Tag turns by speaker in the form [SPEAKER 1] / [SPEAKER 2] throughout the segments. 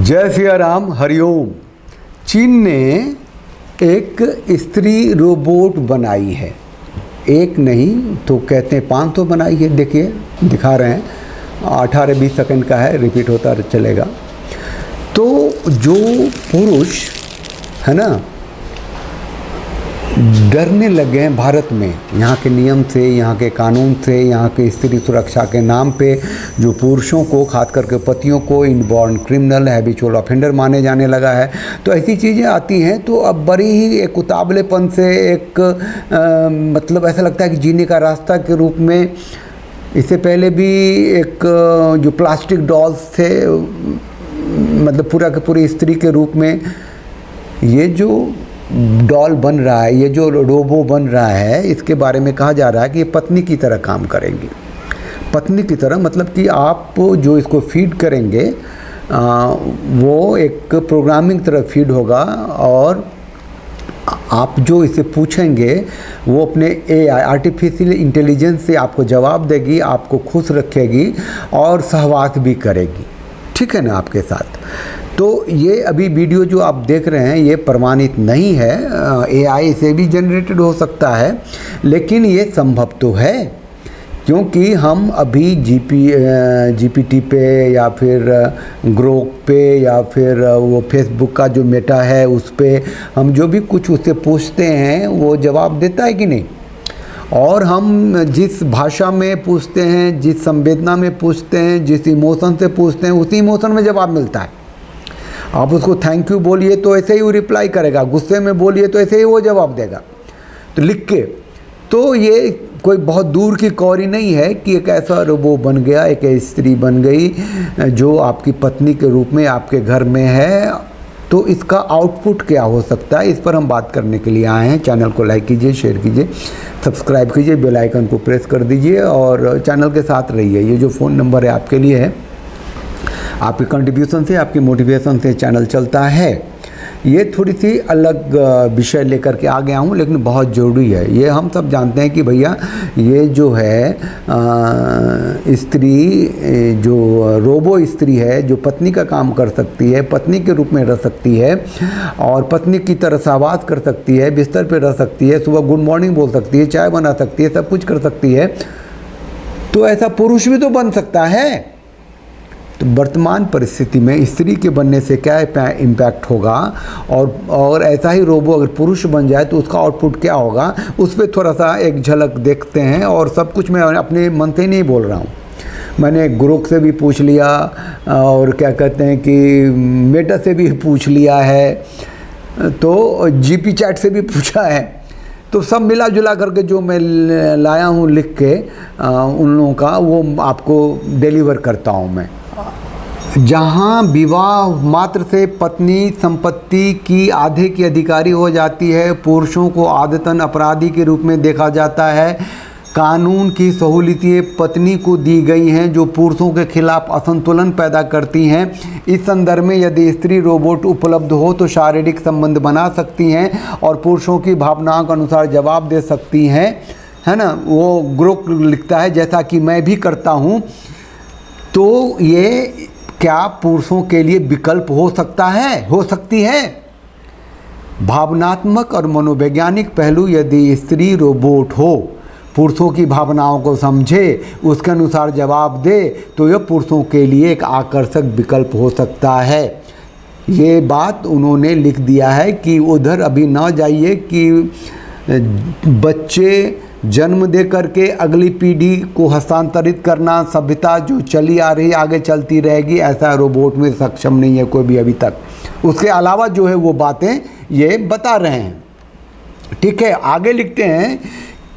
[SPEAKER 1] जय सिया राम, हरिओम। चीन ने एक स्त्री रोबोट बनाई है। एक नहीं तो कहते हैं 500 बनाई है। देखिए दिखा रहे हैं, 18-20 सेकंड का है, रिपीट होता चलेगा। तो जो पुरुष है ना डरने लगे हैं भारत में, यहाँ के नियम से, यहाँ के कानून से, यहाँ के स्त्री सुरक्षा के नाम पे जो पुरुषों को, खास करके पतियों को इनबॉर्न क्रिमिनल, हैबिचुअल ऑफेंडर माने जाने लगा है। तो ऐसी चीज़ें आती हैं तो अब बड़ी ही एक उतावलेपन से एक मतलब ऐसा लगता है कि जीने का रास्ता के रूप में। इससे पहले भी एक जो प्लास्टिक डॉल्स थे, मतलब पूरा के पूरी स्त्री के रूप में, ये जो डॉल बन रहा है, ये जो रोबो बन रहा है, इसके बारे में कहा जा रहा है कि ये पत्नी की तरह काम करेंगी। पत्नी की तरह मतलब कि आप जो इसको फीड करेंगे वो एक प्रोग्रामिंग तरह फीड होगा, और आप जो इसे पूछेंगे वो अपने AI आर्टिफिशियल इंटेलिजेंस से आपको जवाब देगी, आपको खुश रखेगी और सहवास भी करेगी। ठीक है ना आपके साथ। तो ये अभी वीडियो जो आप देख रहे हैं ये प्रमाणित नहीं है, AI से भी जनरेटेड हो सकता है, लेकिन ये संभव तो है, क्योंकि हम अभी GPT पे या फिर ग्रोक पे या फिर वो फेसबुक का जो मेटा है उस पे हम जो भी कुछ उससे पूछते हैं वो जवाब देता है कि नहीं। और हम जिस भाषा में पूछते हैं, जिस संवेदना में पूछते हैं, जिस इमोशन से पूछते हैं, उसी इमोशन में जवाब मिलता है। आप उसको थैंक यू बोलिए तो ऐसे ही वो रिप्लाई करेगा, गुस्से में बोलिए तो ऐसे ही वो जवाब देगा, तो लिख के। तो ये कोई बहुत दूर की कौरी नहीं है कि एक ऐसा रोबो बन गया, एक स्त्री बन गई जो आपकी पत्नी के रूप में आपके घर में है। तो इसका आउटपुट क्या हो सकता है, इस पर हम बात करने के लिए आए हैं। चैनल को लाइक कीजिए, शेयर कीजिए, सब्सक्राइब कीजिए, बेल आइकन को प्रेस कर दीजिए और चैनल के साथ रहिए। ये जो फ़ोन नंबर है आपके लिए है, आपके कंट्रीब्यूशन से, आपकी मोटिवेशन से चैनल चलता है। ये थोड़ी सी अलग विषय लेकर के आ गया हूँ, लेकिन बहुत ज़रूरी है। ये हम सब जानते हैं कि भैया ये जो है स्त्री, जो रोबो स्त्री है, जो पत्नी का काम कर सकती है, पत्नी के रूप में रह सकती है और पत्नी की तरह सहवास कर सकती है, बिस्तर पे रह सकती है, सुबह गुड मॉर्निंग बोल सकती है, चाय बना सकती है, सब कुछ कर सकती है। तो ऐसा पुरुष भी तो बन सकता है। तो वर्तमान परिस्थिति में स्त्री के बनने से क्या इम्पैक्ट होगा, और ऐसा ही रोबो अगर पुरुष बन जाए तो उसका आउटपुट क्या होगा, उस पर थोड़ा सा एक झलक देखते हैं। और सब कुछ मैं अपने मन से ही नहीं बोल रहा हूँ, मैंने ग्रोक से भी पूछ लिया और क्या कहते हैं कि मेटा से भी पूछ लिया है, तो GP चैट से भी पूछा है। तो सब मिला जुला करके जो मैं लाया हूँ लिख के उन लोगों का, वो आपको डिलीवर करता हूँ मैं। जहाँ विवाह मात्र से पत्नी संपत्ति की आधे की अधिकारी हो जाती है, पुरुषों को आदतन अपराधी के रूप में देखा जाता है, कानून की सहूलियतें पत्नी को दी गई हैं जो पुरुषों के खिलाफ असंतुलन पैदा करती हैं। इस संदर्भ में यदि स्त्री रोबोट उपलब्ध हो तो शारीरिक संबंध बना सकती हैं और पुरुषों की भावनाओं के अनुसार जवाब दे सकती हैं, है ना। वो ग्रोक लिखता है, जैसा कि मैं भी करता हूँ। तो ये क्या पुरुषों के लिए विकल्प हो सकता है, हो सकती है। भावनात्मक और मनोवैज्ञानिक पहलू, यदि स्त्री रोबोट हो, पुरुषों की भावनाओं को समझे, उसके अनुसार जवाब दे, तो यह पुरुषों के लिए एक आकर्षक विकल्प हो सकता है। ये बात उन्होंने लिख दिया है कि उधर अभी ना जाइए कि बच्चे जन्म दे करके अगली पीढ़ी को हस्तांतरित करना, सभ्यता जो चली आ रही आगे चलती रहेगी, ऐसा रोबोट में सक्षम नहीं है कोई भी अभी तक। उसके अलावा जो है वो बातें ये बता रहे हैं। ठीक है, आगे लिखते हैं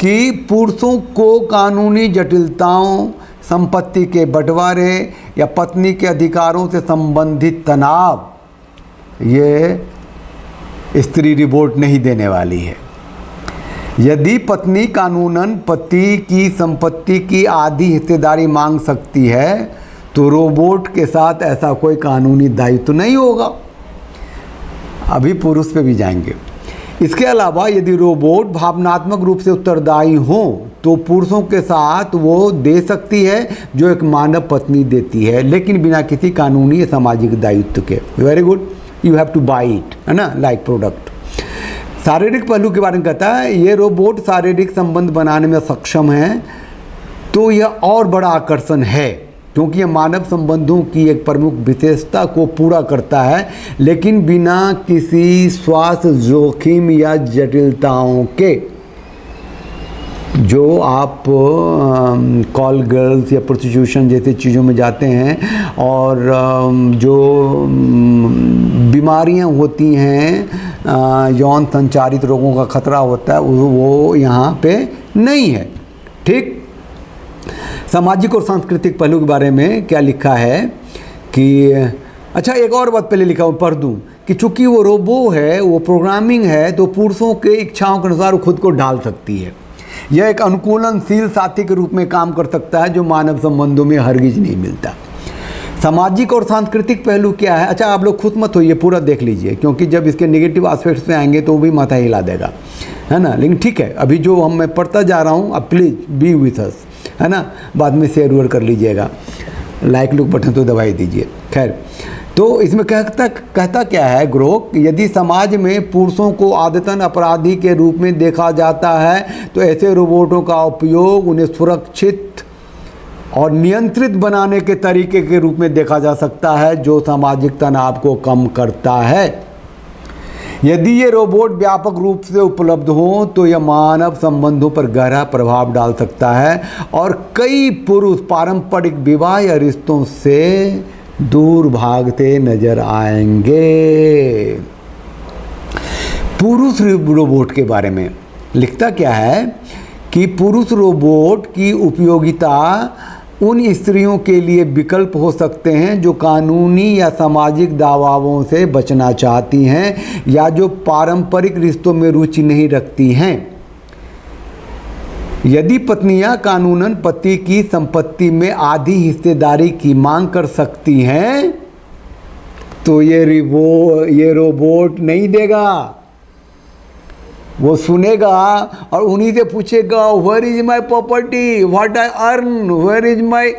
[SPEAKER 1] कि पुरुषों को कानूनी जटिलताओं, संपत्ति के बंटवारे या पत्नी के अधिकारों से संबंधित तनाव ये स्त्री रोबोट नहीं देने वाली है। यदि पत्नी कानूनन पति की संपत्ति की आधी हिस्सेदारी मांग सकती है तो रोबोट के साथ ऐसा कोई कानूनी दायित्व नहीं होगा। अभी पुरुष पे भी जाएंगे। इसके अलावा यदि रोबोट भावनात्मक रूप से उत्तरदायी हो तो पुरुषों के साथ वो दे सकती है जो एक मानव पत्नी देती है, लेकिन बिना किसी कानूनी या सामाजिक दायित्व के। Very good, you have two by it, है ना, लाइक प्रोडक्ट। शारीरिक पहलू के बारे में कहता है ये रोबोट शारीरिक संबंध बनाने में सक्षम है, तो यह और बड़ा आकर्षण है क्योंकि यह मानव संबंधों की एक प्रमुख विशेषता को पूरा करता है, लेकिन बिना किसी स्वास्थ्य जोखिम या जटिलताओं के। जो आप कॉल गर्ल्स या प्रोस्टिट्यूशन जैसी चीज़ों में जाते हैं और जो बीमारियां होती हैं, यौन संचारित रोगों का खतरा होता है, वो यहाँ पे नहीं है। ठीक। सामाजिक और सांस्कृतिक पहलू के बारे में क्या लिखा है कि अच्छा, एक और बात पहले लिखा हूँ, पढ़ दूँ कि चूँकि वो रोबो है, वो प्रोग्रामिंग है, तो पुरुषों के इच्छाओं के अनुसार वो खुद को ढाल सकती है। यह एक अनुकूलनशील साथी के रूप में काम कर सकता है जो मानव संबंधों में हरगिज नहीं मिलता। सामाजिक और सांस्कृतिक पहलू क्या है? अच्छा, आप लोग खुद मत होइए, पूरा देख लीजिए, क्योंकि जब इसके नेगेटिव एस्पेक्ट्स पे आएंगे तो वो भी माथा हिला देगा, है ना। लेकिन ठीक है, अभी जो मैं पढ़ता जा रहा हूँ, अब प्लीज़ बी विथ अस, है ना। बाद में शेयर वेयर कर लीजिएगा, लाइक लुक बटन तो दबाई दीजिए। खैर, तो इसमें कहता क्या है ग्रोक, यदि समाज में पुरुषों को आदतन अपराधी के रूप में देखा जाता है तो ऐसे रोबोटों का उपयोग उन्हें सुरक्षित और नियंत्रित बनाने के तरीके के रूप में देखा जा सकता है जो सामाजिक तनाव को कम करता है। यदि ये रोबोट व्यापक रूप से उपलब्ध हो तो यह मानव संबंधों पर गहरा प्रभाव डाल सकता है और कई पुरुष पारंपरिक विवाह या रिश्तों से दूर भागते नजर आएंगे। पुरुष रोबोट के बारे में लिखता क्या है कि पुरुष रोबोट की उपयोगिता उन स्त्रियों के लिए विकल्प हो सकते हैं जो कानूनी या सामाजिक दबावों से बचना चाहती हैं या जो पारंपरिक रिश्तों में रुचि नहीं रखती हैं। यदि पत्नियां कानूनन पति की संपत्ति में आधी हिस्सेदारी की मांग कर सकती हैं तो ये रोबोट नहीं देगा। वो सुनेगा और उन्हीं से पूछेगा, where is my property, what I earn, what is my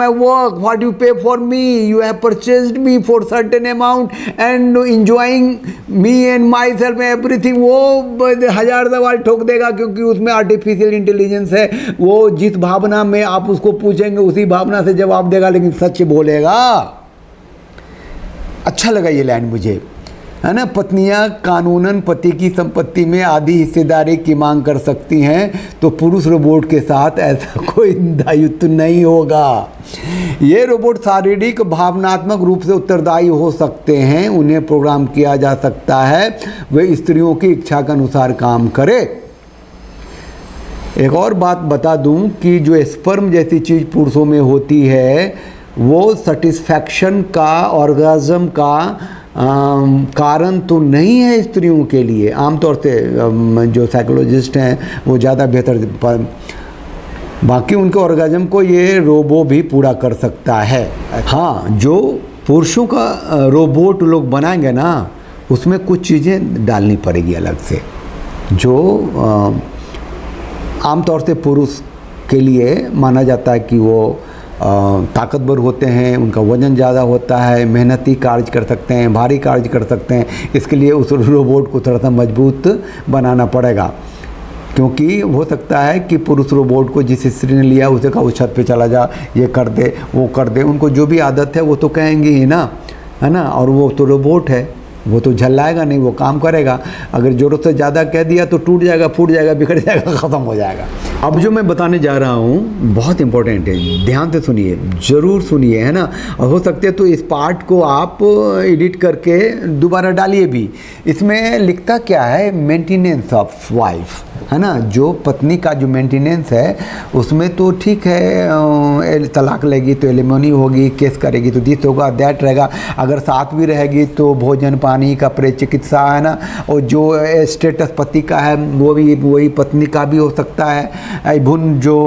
[SPEAKER 1] work, what you pay for me, you have purchased me for certain amount and enjoying me and myself everything. वो 1000 सवाल ठोक देगा क्योंकि उसमें आर्टिफिशियल इंटेलिजेंस है। वो जिस भावना में आप उसको पूछेंगे उसी भावना से जवाब देगा, लेकिन सच बोलेगा। अच्छा लगा ये लाइन मुझे, है ना। पत्नियां कानूनन पति की संपत्ति में आधी हिस्सेदारी की मांग कर सकती हैं, तो पुरुष रोबोट के साथ ऐसा कोई दायित्व नहीं होगा। ये रोबोट शारीरिक भावनात्मक रूप से उत्तरदायी हो सकते हैं, उन्हें प्रोग्राम किया जा सकता है वे स्त्रियों की इच्छा के अनुसार काम करे। एक और बात बता दूं कि जो स्पर्म जैसी चीज़ पुरुषों में होती है वो सेटिस्फैक्शन का, ऑर्गाज्म का कारण तो नहीं है स्त्रियों के लिए। आमतौर से जो साइकोलॉजिस्ट हैं वो ज़्यादा बेहतर, बाकी उनके ऑर्गाज्म को ये रोबो भी पूरा कर सकता है। हाँ, जो पुरुषों का रोबोट लोग बनाएंगे ना, उसमें कुछ चीज़ें डालनी पड़ेगी अलग से, जो आमतौर से पुरुष के लिए माना जाता है कि वो ताकतवर होते हैं, उनका वजन ज़्यादा होता है, मेहनती कार्य कर सकते हैं, भारी कार्य कर सकते हैं। इसके लिए उस रोबोट को थोड़ा सा मजबूत बनाना पड़ेगा, क्योंकि हो सकता है कि पुरुष रोबोट को जिस स्त्री ने लिया उसे कहा उस छत पे चला जा, ये कर दे, वो कर दे। उनको जो भी आदत है वो तो कहेंगे ही ना, है ना। और वो तो रोबोट है, वो तो झल्लाएगा नहीं, वो काम करेगा। अगर ज़रूरत से ज़्यादा कह दिया तो टूट जाएगा, फूट जाएगा, बिखर जाएगा, ख़त्म हो जाएगा। अब जो मैं बताने जा रहा हूँ बहुत इंपॉर्टेंट है, ध्यान से सुनिए, ज़रूर सुनिए, है ना। और हो सकते तो इस पार्ट को आप एडिट करके दोबारा डालिए भी। इसमें लिखता क्या है, मेंटेनेंस ऑफ वाइफ, है ना। जो पत्नी का जो मेंटेनेंस है उसमें तो ठीक है, तलाक लेगी तो एलिमनी होगी, केस करेगी तो दिस होगा, दैट रहेगा। अगर साथ भी रहेगी तो भोजन पानी कपड़े चिकित्सा, है ना। और जो स्टेटस पति का है वो भी वही पत्नी का भी हो सकता है। इवन जो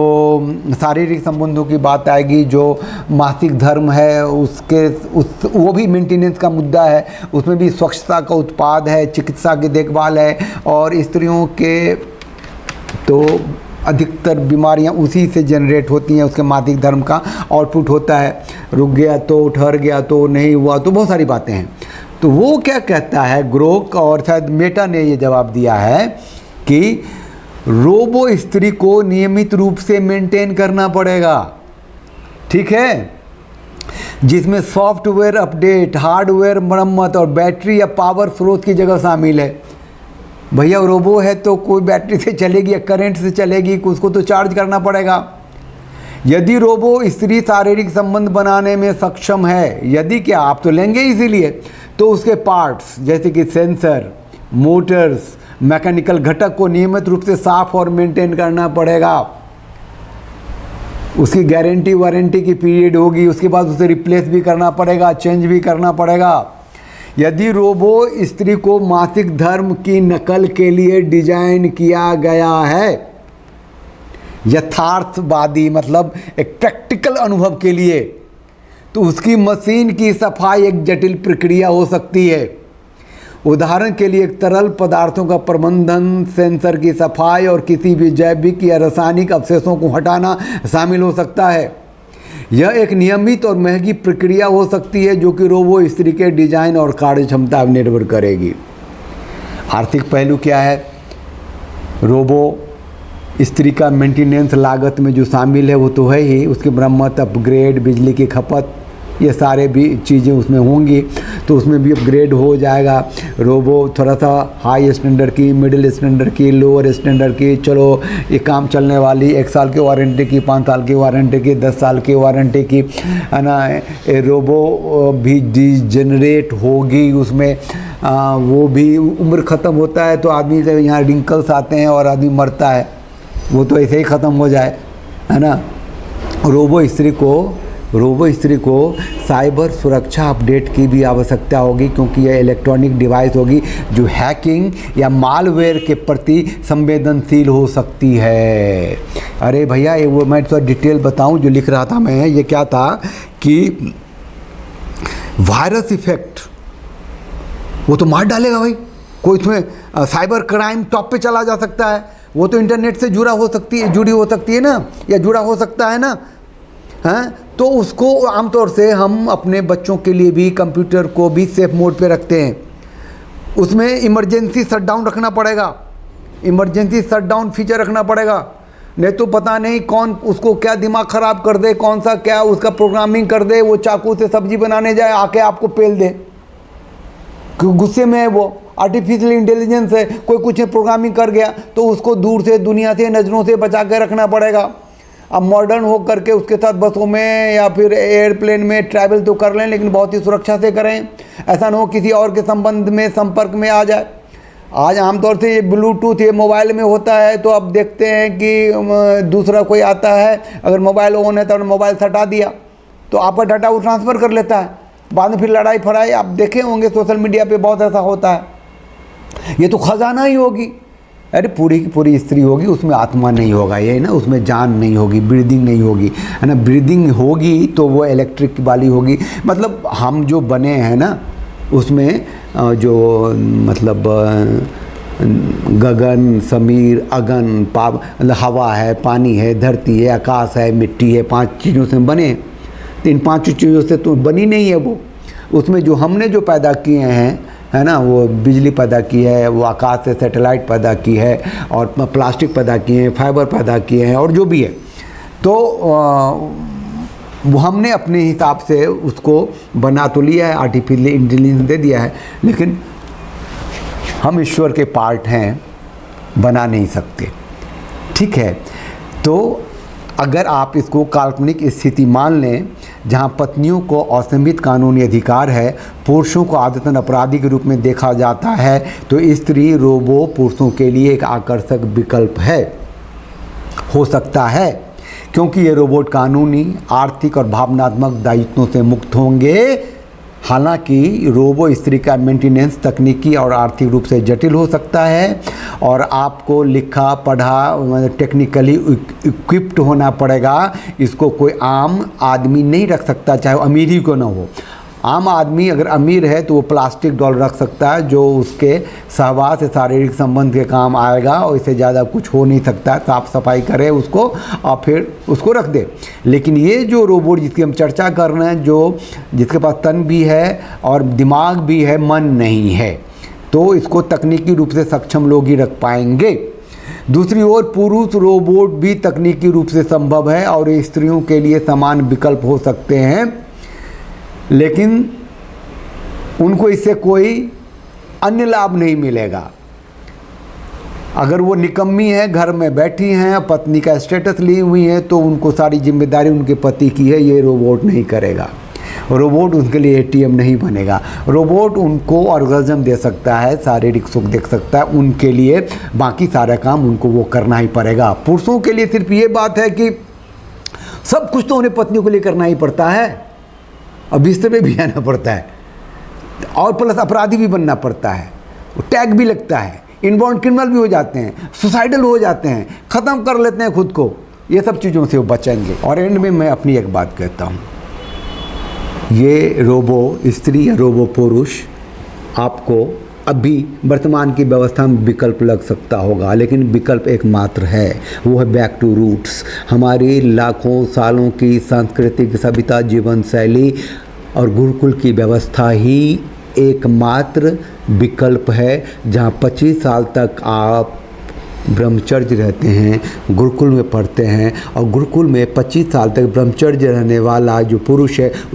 [SPEAKER 1] शारीरिक संबंधों की बात आएगी, जो मासिक धर्म है वो भी मेंटेनेंस का मुद्दा है। उसमें भी स्वच्छता का उत्पाद है, चिकित्सा की देखभाल है, और स्त्रियों के तो अधिकतर बीमारियां उसी से जनरेट होती हैं, उसके मासिक धर्म का आउटपुट होता है। रुक गया तो, ठहर गया तो, नहीं हुआ तो, बहुत सारी बातें हैं। तो वो क्या कहता है ग्रोक, और शायद मेटा ने ये जवाब दिया है कि रोबो स्त्री को नियमित रूप से मेंटेन करना पड़ेगा, ठीक है, जिसमें सॉफ्टवेयर अपडेट, हार्डवेयर मरम्मत और बैटरी या पावर स्रोत की जगह शामिल है। भैया रोबो है तो कोई बैटरी से चलेगी या करंट से चलेगी, उसको तो चार्ज करना पड़ेगा। यदि रोबो स्त्री शारीरिक संबंध बनाने में सक्षम है, यदि क्या, आप तो लेंगे इसीलिए, तो उसके पार्ट्स जैसे कि सेंसर, मोटर्स, मैकेनिकल घटक को नियमित रूप से साफ और मेंटेन करना पड़ेगा। उसकी गारंटी वारंटी की पीरियड होगी, उसके बाद उसे रिप्लेस भी करना पड़ेगा, चेंज भी करना पड़ेगा। यदि रोबो स्त्री को मासिक धर्म की नकल के लिए डिजाइन किया गया है, यथार्थवादी मतलब एक प्रैक्टिकल अनुभव के लिए, तो उसकी मशीन की सफाई एक जटिल प्रक्रिया हो सकती है। उदाहरण के लिए तरल पदार्थों का प्रबंधन, सेंसर की सफाई और किसी भी जैविक या रासायनिक अवशेषों को हटाना शामिल हो सकता है। यह एक नियमित और महंगी प्रक्रिया हो सकती है, जो कि रोबो स्त्री के डिजाइन और कार्य क्षमता पर निर्भर करेगी। आर्थिक पहलू क्या है, रोबो स्त्री का मेंटेनेंस लागत में जो शामिल है वो तो है ही, उसकी मरम्मत, अपग्रेड, बिजली की खपत, ये सारे भी चीज़ें उसमें होंगी, तो उसमें भी अपग्रेड हो जाएगा। रोबो थोड़ा सा हाई स्टैंडर्ड की, मिडिल स्टैंडर्ड की, लोअर स्टैंडर्ड की, चलो ये काम चलने वाली, 1 साल की वारंटी की, 5 साल की वारंटी की, 10 साल की वारंटी की, है ना। रोबो भी डिजेनरेट होगी, उसमें वो भी उम्र ख़त्म होता है तो आदमी से यहाँ रिंकल्स आते हैं और आदमी मरता है, वो तो ऐसे ही ख़त्म हो जाए, है ना। रोबो स्त्री को साइबर सुरक्षा अपडेट की भी आवश्यकता होगी, क्योंकि यह इलेक्ट्रॉनिक डिवाइस होगी जो हैकिंग या मालवेयर के प्रति संवेदनशील हो सकती है। अरे भैया ये वो मैं थोड़ा डिटेल बताऊं, जो लिख रहा था मैं, ये क्या था कि वायरस इफेक्ट वो तो मार डालेगा भाई, कोई इसमें साइबर क्राइम टॉप पे चला जा सकता है, वो तो इंटरनेट से जुड़ी हो सकती है ना, या जुड़ा हो सकता है ना, हैं। तो उसको आमतौर से हम अपने बच्चों के लिए भी कंप्यूटर को भी सेफ मोड पे रखते हैं, उसमें इमरजेंसी शटडाउन रखना पड़ेगा, इमरजेंसी शटडाउन फीचर रखना पड़ेगा, नहीं तो पता नहीं कौन उसको क्या दिमाग ख़राब कर दे, कौन सा क्या उसका प्रोग्रामिंग कर दे, वो चाकू से सब्जी बनाने जाए आके आपको पेल दे, क्योंकि गुस्से में है वो, आर्टिफिशियल इंटेलिजेंस है, कोई कुछ प्रोग्रामिंग कर गया तो उसको दूर से, दुनिया से, नज़रों से बचा के रखना पड़ेगा। अब मॉडर्न हो करके उसके साथ बसों में या फिर एयरप्लेन में ट्रैवल तो कर लें, लेकिन बहुत ही सुरक्षा से करें, ऐसा ना हो किसी और के संपर्क में आ जाए। आज आमतौर से ये ब्लूटूथ ये मोबाइल में होता है, तो अब देखते हैं कि दूसरा कोई आता है, अगर मोबाइल ऑन है तो मोबाइल हटा दिया तो आपका डाटा वो ट्रांसफ़र कर लेता है, बाद में फिर लड़ाई फड़ाई आप देखे होंगे सोशल मीडिया पे बहुत ऐसा होता है। ये तो खजाना ही होगी, अरे पूरी की पूरी स्त्री होगी, उसमें आत्मा नहीं होगा, ये ना, उसमें जान नहीं होगी, ब्रीदिंग नहीं होगी, है ना। ब्रीदिंग होगी तो वो इलेक्ट्रिक वाली होगी, मतलब हम जो बने हैं ना उसमें जो मतलब गगन, समीर, अगन, मतलब हवा है, पानी है, धरती है, आकाश है, मिट्टी है, 5 चीज़ों से बने, तो इन 5 चीज़ों से तो बनी नहीं है वो। उसमें जो हमने जो पैदा किए हैं, है ना, वो बिजली पैदा की है, वो आकाश से सैटेलाइट पैदा की है, और प्लास्टिक पैदा किए हैं, फाइबर पैदा किए हैं, और जो भी है, तो वो हमने अपने हिसाब से उसको बना तो लिया है, आर्टिफिशियल इंटेलिजेंस दे दिया है, लेकिन हम ईश्वर के पार्ट हैं, बना नहीं सकते, ठीक है। तो अगर आप इसको काल्पनिक स्थिति मान लें जहां पत्नियों को असीमित कानूनी अधिकार है, पुरुषों को आदतन अपराधी के रूप में देखा जाता है, तो स्त्री रोबो पुरुषों के लिए एक आकर्षक विकल्प है, हो सकता है, क्योंकि ये रोबोट कानूनी, आर्थिक और भावनात्मक दायित्वों से मुक्त होंगे, हालांकि रोबो स्त्री का मेंटेनेंस तकनीकी और आर्थिक रूप से जटिल हो सकता है और आपको लिखा पढ़ा टेक्निकली इक्विप्ड होना पड़ेगा। इसको कोई आम आदमी नहीं रख सकता, चाहे वो अमीर ही क्यों ना हो। आम आदमी अगर अमीर है तो वो प्लास्टिक डॉल रख सकता है जो उसके सहवास से शारीरिक संबंध के काम आएगा और इससे ज़्यादा कुछ हो नहीं सकता। साफ सफाई करे उसको और फिर उसको रख दे। लेकिन ये जो रोबोट जिसकी हम चर्चा कर रहे हैं, जो जिसके पास तन भी है और दिमाग भी है, मन नहीं है, तो इसको तकनीकी रूप से सक्षम लोग ही रख पाएंगे। दूसरी ओर पुरुष रोबोट भी तकनीकी रूप से संभव है और ये स्त्रियों के लिए समान विकल्प हो सकते हैं, लेकिन उनको इससे कोई अन्य लाभ नहीं मिलेगा। अगर वो निकम्मी है, घर में बैठी हैं, पत्नी का स्टेटस ली हुई है, तो उनको सारी जिम्मेदारी उनके पति की है, ये रोबोट नहीं करेगा। रोबोट उनके लिए एटीएम नहीं बनेगा। रोबोट उनको ऑर्गेज़म दे सकता है, शारीरिक सुख दे सकता है, उनके लिए बाकी सारा काम उनको वो करना ही पड़ेगा। पुरुषों के लिए सिर्फ ये बात है कि सब कुछ तो उन्हें पत्नियों के लिए करना ही पड़ता है, और बिस्तर पे भी आना पड़ता है और प्लस अपराधी भी बनना पड़ता है, टैग भी लगता है, इनबॉर्न क्रिमिनल भी हो जाते हैं, सुसाइडल हो जाते हैं, ख़त्म कर लेते हैं खुद को। ये सब चीज़ों से वो बचेंगे। और एंड में मैं अपनी एक बात कहता हूँ, ये रोबो स्त्री या रोबो पुरुष आपको अभी वर्तमान की व्यवस्था में विकल्प लग सकता होगा, लेकिन विकल्प एकमात्र है, वो है बैक टू रूट्स। हमारी लाखों सालों की सांस्कृतिक सभ्यता, जीवन शैली और गुरुकुल की व्यवस्था ही एकमात्र विकल्प है, जहाँ 25 साल तक आप ब्रह्मचर्य रहते हैं, गुरुकुल में पढ़ते हैं, और गुरुकुल में 25 साल तक ब्रह्मचर्य रहने वाला जो पुरुष है